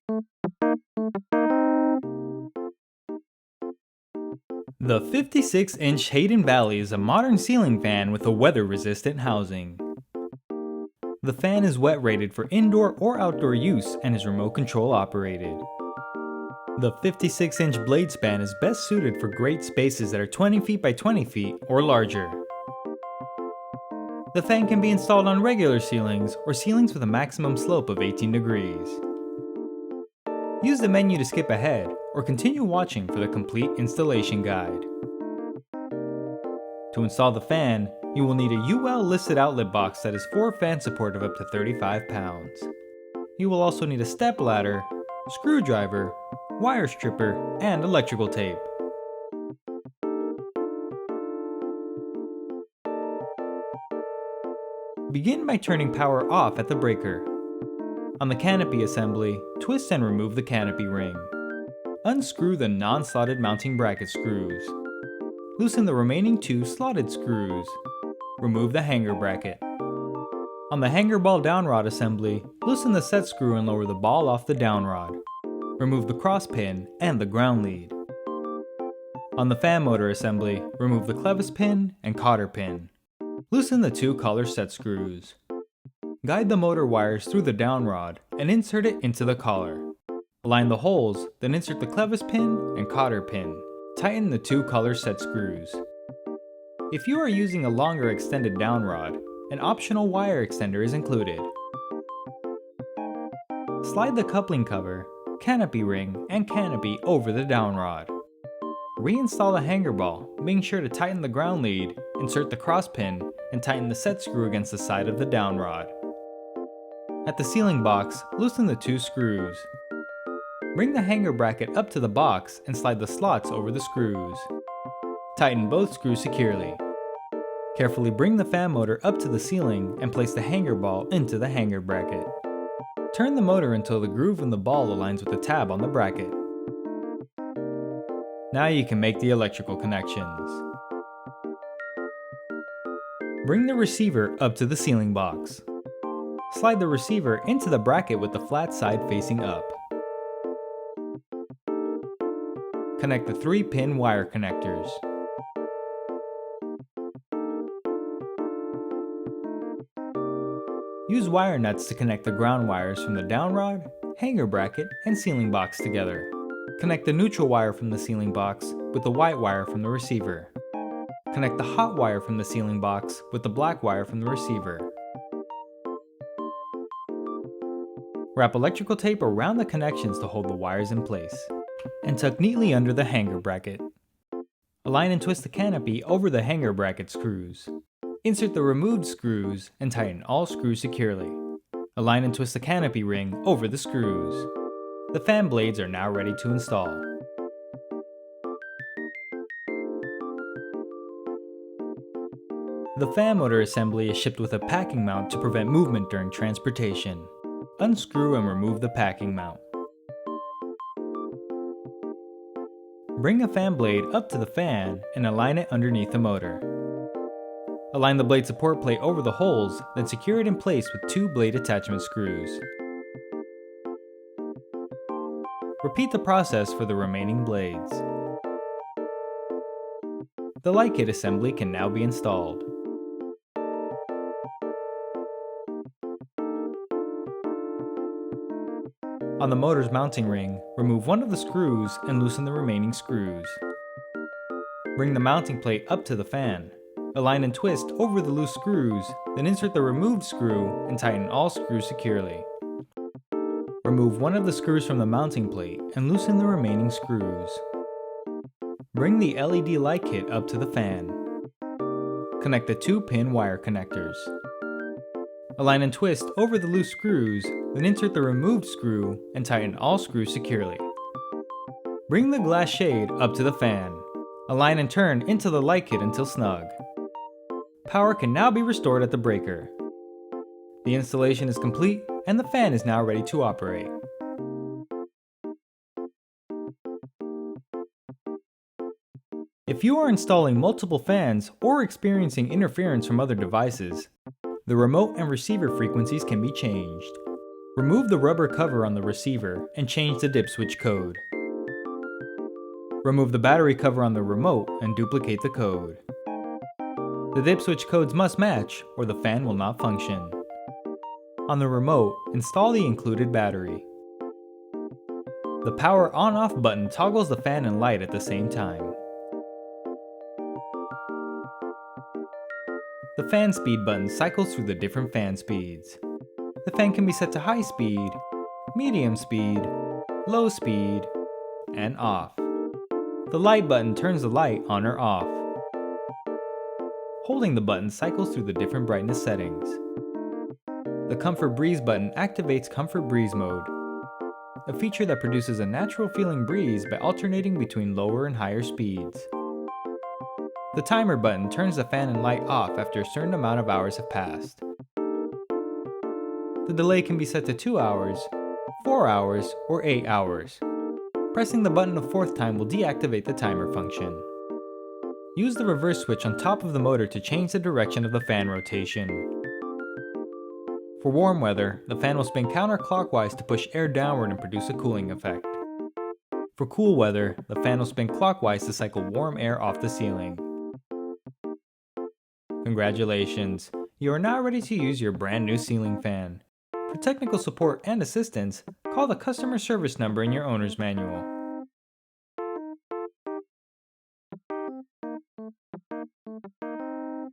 The 56-inch Hayden Valley is a modern ceiling fan with a weather-resistant housing. The fan is wet rated for indoor or outdoor use and is remote control operated. The 56-inch blade span is best suited for great spaces that are 20 feet by 20 feet or larger. The fan can be installed on regular ceilings or ceilings with a maximum slope of 18 degrees. Use the menu to skip ahead or continue watching for the complete installation guide. To install the fan, you will need a UL listed outlet box that is 4 fan support of up to 35 pounds. You will also need a step ladder, screwdriver, wire stripper, and electrical tape. Begin by turning power off at the breaker. On the canopy assembly, twist and remove the canopy ring. Unscrew the non-slotted mounting bracket screws. Loosen the remaining 2 slotted screws. Remove the hanger bracket. On the hanger ball down rod assembly, loosen the set screw and lower the ball off the down rod. Remove the cross pin and the ground lead. On the fan motor assembly, remove the clevis pin and cotter pin. Loosen the 2 collar set screws. Guide the motor wires through the down rod and insert it into the collar. Align the holes, then insert the clevis pin and cotter pin. Tighten the 2 collar set screws. If you are using a longer extended down rod, an optional wire extender is included. Slide the coupling cover, canopy ring, and canopy over the down rod. Reinstall the hanger ball, making sure to tighten the ground lead, insert the cross pin, and tighten the set screw against the side of the down rod. At the ceiling box, loosen the 2 screws. Bring the hanger bracket up to the box and slide the slots over the screws. Tighten both screws securely. Carefully bring the fan motor up to the ceiling and place the hanger ball into the hanger bracket. Turn the motor until the groove in the ball aligns with the tab on the bracket. Now you can make the electrical connections. Bring the receiver up to the ceiling box. Slide the receiver into the bracket with the flat side facing up. Connect the 3-pin wire connectors. Use wire nuts to connect the ground wires from the down rod, hanger bracket, and ceiling box together. Connect the neutral wire from the ceiling box with the white wire from the receiver. Connect the hot wire from the ceiling box with the black wire from the receiver. Wrap electrical tape around the connections to hold the wires in place, and tuck neatly under the hanger bracket. Align and twist the canopy over the hanger bracket screws. Insert the removed screws and tighten all screws securely. Align and twist the canopy ring over the screws. The fan blades are now ready to install. The fan motor assembly is shipped with a packing mount to prevent movement during transportation. Unscrew and remove the packing mount. Bring a fan blade up to the fan and align it underneath the motor. Align the blade support plate over the holes, then secure it in place with 2 blade attachment screws. Repeat the process for the remaining blades. The light kit assembly can now be installed. On the motor's mounting ring, remove one of the screws and loosen the remaining screws. Bring the mounting plate up to the fan. Align and twist over the loose screws, then insert the removed screw and tighten all screws securely. Remove one of the screws from the mounting plate and loosen the remaining screws. Bring the LED light kit up to the fan. Connect the 2-pin wire connectors. Align and twist over the loose screws, then insert the removed screw and tighten all screws securely. Bring the glass shade up to the fan. Align and turn into the light kit until snug. Power can now be restored at the breaker. The installation is complete and the fan is now ready to operate. If you are installing multiple fans or experiencing interference from other devices, the remote and receiver frequencies can be changed. Remove the rubber cover on the receiver and change the dip switch code. Remove the battery cover on the remote and duplicate the code. The dip switch codes must match or the fan will not function. On the remote, install the included battery. The power on-off button toggles the fan and light at the same time. The fan speed button cycles through the different fan speeds. The fan can be set to high speed, medium speed, low speed, and off. The light button turns the light on or off. Holding the button cycles through the different brightness settings. The Comfort Breeze button activates Comfort Breeze mode, a feature that produces a natural feeling breeze by alternating between lower and higher speeds. The Timer button turns the fan and light off after a certain amount of hours have passed. The delay can be set to 2 hours, 4 hours, or 8 hours. Pressing the button a fourth time will deactivate the timer function. Use the reverse switch on top of the motor to change the direction of the fan rotation. For warm weather, the fan will spin counterclockwise to push air downward and produce a cooling effect. For cool weather, the fan will spin clockwise to cycle warm air off the ceiling. Congratulations! You are now ready to use your brand new ceiling fan. For technical support and assistance, call the customer service number in your owner's manual.